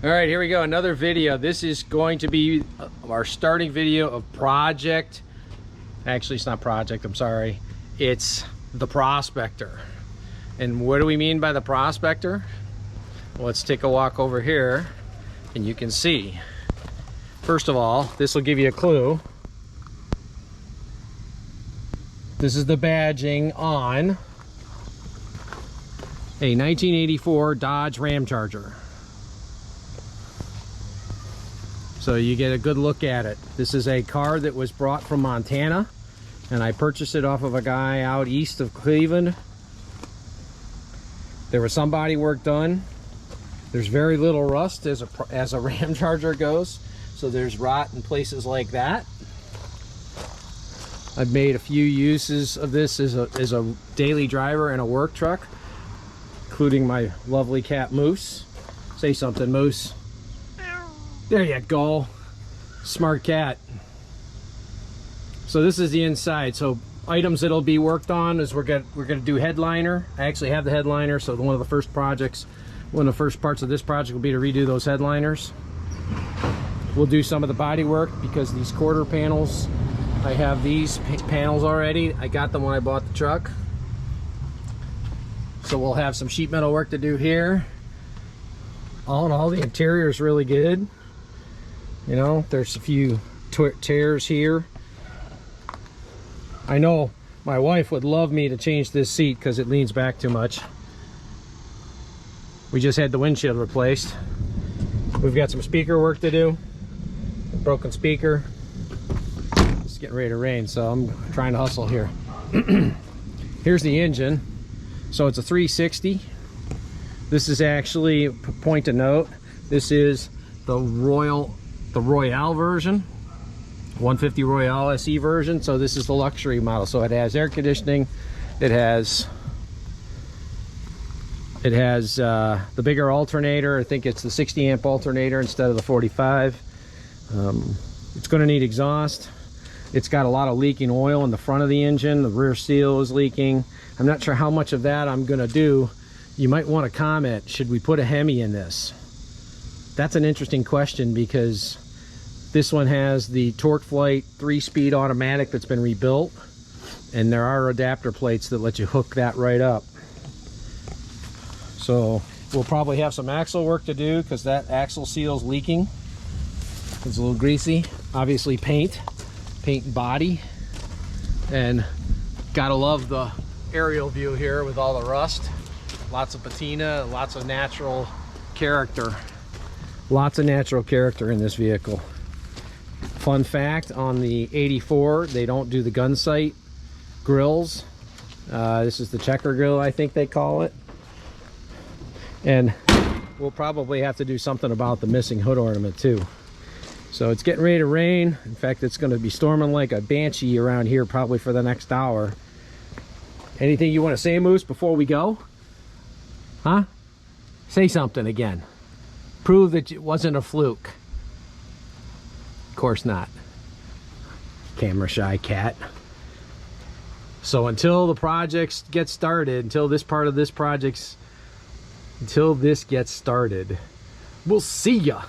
All right, here we go, another video. This is going to be our starting video of project. Actually, it's not project, I'm sorry. It's the Prospector. And what do we mean by the Prospector? Well, let's take a walk over here and you can see. First of all, this will give you a clue. This is the badging on a 1984 Dodge Ram Charger. So you get a good look at it. This is a car that was brought from Montana, and I purchased it off of a guy out east of Cleveland. There was some body work done. There's very little rust as a Ram Charger goes, so there's rot in places like that. I've made a few uses of this as a daily driver and a work truck, including my lovely cat Moose. Say something, Moose. There you go, smart cat. So this is the inside. So items that'll be worked on is we're gonna do headliner. I actually have the headliner, so one of the first parts of this project will be to redo those headliners. We'll do some of the body work because these quarter panels, I have these panels already. I got them when I bought the truck. So we'll have some sheet metal work to do here. All in all, the interior is really good. You know, there's a few tears here. I know my wife would love me to change this seat because it leans back too much. We just had the windshield replaced. We've got some speaker work to do. Broken speaker. It's getting ready to rain, so I'm trying to hustle here. Here's the engine. So it's a 360. This is actually, point to note, this is the Royale version, 150 Royale SE version. So this is the luxury model. So it has air conditioning. It has the bigger alternator. I think it's the 60 amp alternator instead of the 45. It's going to need exhaust. It's got a lot of leaking oil in the front of the engine. The rear seal is leaking. I'm not sure how much of that I'm going to do. You might want to comment, should we put a hemi in this? That's an interesting question because this one has the TorqueFlite 3-speed automatic that's been rebuilt, and there are adapter plates that let you hook that right up. So we'll probably have some axle work to do because that axle seal is leaking. It's a little greasy. Obviously paint and body, and gotta love the aerial view here with all the rust. Lots of patina, lots of natural character. Lots of natural character in this vehicle. Fun fact, on the 84, they don't do the gun sight grills. This is the checker grill, I think they call it. And we'll probably have to do something about the missing hood ornament too. So it's getting ready to rain. In fact, it's going to be storming like a banshee around here probably for the next hour. Anything you want to say, Moose, before we go? Huh? Say something again. Prove that it wasn't a fluke. Of course not. Camera shy cat. So until the projects get started, until this gets started, we'll see ya.